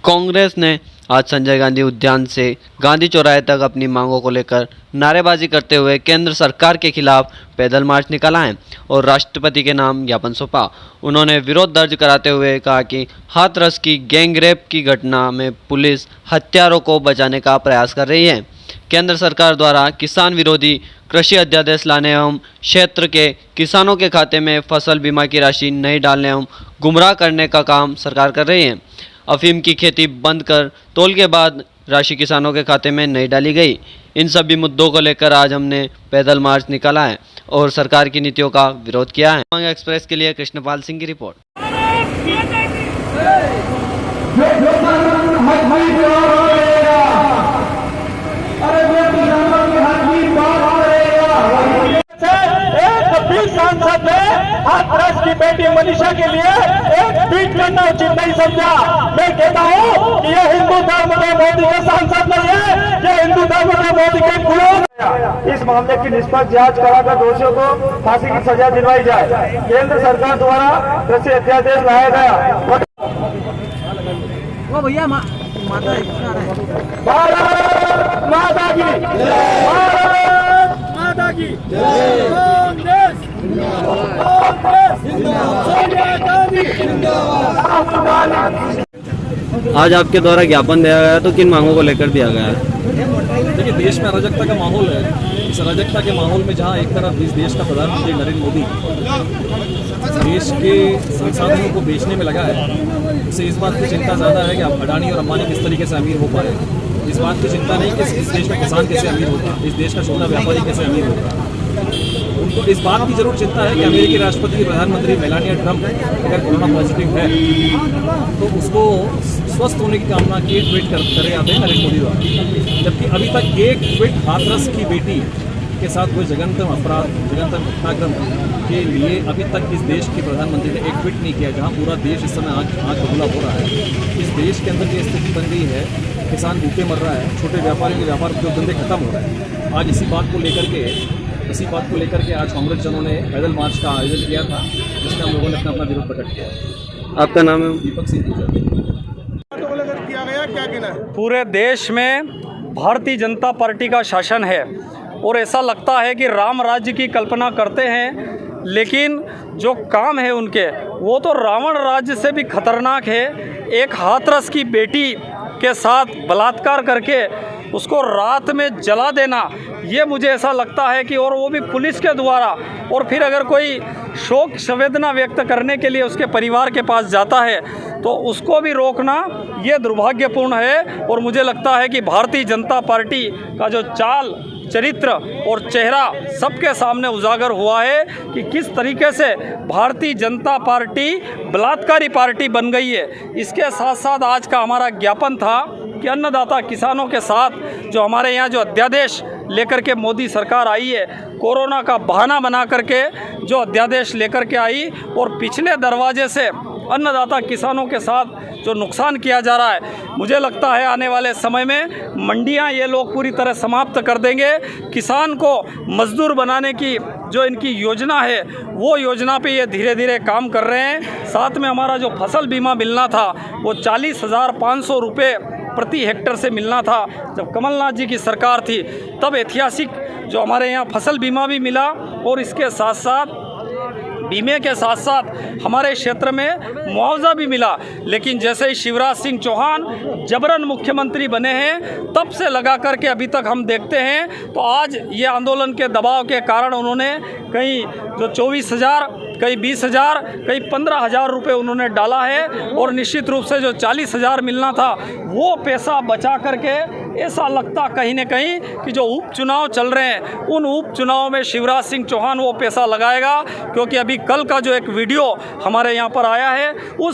कांग्रेस ने आज संजय गांधी उद्यान से गांधी चौराहे तक अपनी मांगों को लेकर नारेबाजी करते हुए केंद्र सरकार के खिलाफ पैदल मार्च निकाला है और राष्ट्रपति के नाम ज्ञापन सौंपा। उन्होंने विरोध दर्ज कराते हुए कहा कि हाथरस की गैंगरेप की घटना में पुलिस हत्यारों को बचाने का प्रयास कर रही है। केंद्र सरकार द्वारा किसान विरोधी कृषि अध्यादेश लाने एवं क्षेत्र के किसानों के खाते में फसल बीमा की राशि नहीं डालने एवं गुमराह करने का काम सरकार कर रही है। अफीम की खेती बंद कर तौल के बाद राशि किसानों के खाते में नहीं डाली गई। इन सभी मुद्दों को लेकर आज हमने पैदल मार्च निकाला है और सरकार की नीतियों का विरोध किया है। उमंग एक्सप्रेस के लिए कृष्णपाल सिंह की रिपोर्ट। सांसद ने हाथरस की बेटी मनीषा के लिए एक ट्वीट करना उचित नहीं समझा। मैं कहता हूँ कि यह हिंदू धर्म के मोदी के सांसद नहीं है, यह हिंदू धर्म के मोदी के गुलाम। इस मामले की निष्पक्ष जांच कराकर दोषियों को फांसी की सजा दिलवाई जाए। केंद्र सरकार द्वारा कृषि अध्यादेश लाया गया। वो भैया भारत माता की, भारत माता की कांग्रेस, आज आपके द्वारा ज्ञापन दिया गया तो किन मांगों को लेकर दिया गया है? देखिए, देश में अराजकता का माहौल है। इस अराजकता के माहौल में जहां एक तरफ इस देश का प्रधानमंत्री नरेंद्र मोदी देश के संसाधनों को बेचने में लगा है, उसे इस बात की चिंता ज़्यादा है कि अब अडानी और अंबानी किस तरीके से अमीर हो पाए। इस बात की चिंता नहीं कि इस देश का किसान कैसे अमीर होगा, इस देश का छोटा व्यापारी कैसे अमीर होगा। उनको इस बात की जरूर चिंता है कि अमेरिकी राष्ट्रपति की प्रधानमंत्री मेलानिया ट्रंप अगर कोरोना पॉजिटिव है तो उसको स्वस्थ होने की कामना की ट्वीट करे आते हैं नरेंद्र मोदी द्वारा, जबकि अभी तक एक ट्वीट हाथरस की बेटी के साथ हुए जघन्यतम अपराध, जघन्यतम घटनाक्रम के लिए अभी तक इस देश के प्रधानमंत्री ने एक ट्वीट नहीं किया, जहां पूरा देश इस समय आग बबूला हो रहा है। इस देश के अंदर ये स्थिति बन गई है, किसान भूखे मर रहा है, छोटे व्यापारियों के व्यापार के धंधे खत्म हो रहे हैं। आज इसी बात को लेकर के आज कांग्रेस जनों ने पैदल मार्च का आयोजन किया था, जिसमें हम लोगों ने अपना विरोध प्रकट किया। आपका नाम है? दीपक सिंह किया गया, क्या कहना है? पूरे देश में भारतीय जनता पार्टी का शासन है और ऐसा लगता है कि राम राज्य की कल्पना करते हैं, लेकिन जो काम है उनके वो तो रावण राज्य से भी खतरनाक है। एक हाथरस की बेटी के साथ बलात्कार करके उसको रात में जला देना, ये मुझे ऐसा लगता है कि और वो भी पुलिस के द्वारा। और फिर अगर कोई शोक संवेदना व्यक्त करने के लिए उसके परिवार के पास जाता है तो उसको भी रोकना ये दुर्भाग्यपूर्ण है। और मुझे लगता है कि भारतीय जनता पार्टी का जो चाल चरित्र और चेहरा सबके सामने उजागर हुआ है कि किस तरीके से भारतीय जनता पार्टी बलात्कारी पार्टी बन गई है। इसके साथ साथ आज का हमारा ज्ञापन था कि अन्नदाता किसानों के साथ जो हमारे यहाँ जो अध्यादेश लेकर के मोदी सरकार आई है, कोरोना का बहाना बना करके जो अध्यादेश लेकर के आई और पिछले दरवाजे से अन्नदाता किसानों के साथ जो नुकसान किया जा रहा है, मुझे लगता है आने वाले समय में मंडियां ये लोग पूरी तरह समाप्त कर देंगे। किसान को मजदूर बनाने की जो इनकी योजना है वो योजना पे ये धीरे धीरे काम कर रहे हैं। साथ में हमारा जो फसल बीमा मिलना था वो 40,500 रुपये प्रति हेक्टर से मिलना था। जब कमलनाथ जी की सरकार थी तब ऐतिहासिक जो हमारे यहाँ फसल बीमा भी मिला और इसके साथ साथ बीमे के साथ साथ हमारे क्षेत्र में मुआवजा भी मिला। लेकिन जैसे ही शिवराज सिंह चौहान जबरन मुख्यमंत्री बने हैं तब से लगा करके अभी तक हम देखते हैं तो आज ये आंदोलन के दबाव के कारण उन्होंने कहीं जो 24,000, कहीं 20,000, कहीं 15,000 रुपये उन्होंने डाला है और निश्चित रूप से जो 40,000 मिलना था वो पैसा बचा करके ऐसा लगता कहीं न कहीं कि जो उपचुनाव चल रहे हैं उन उपचुनाव में शिवराज सिंह चौहान वो पैसा लगाएगा। क्योंकि अभी कल का जो एक वीडियो हमारे यहाँ पर आया है उस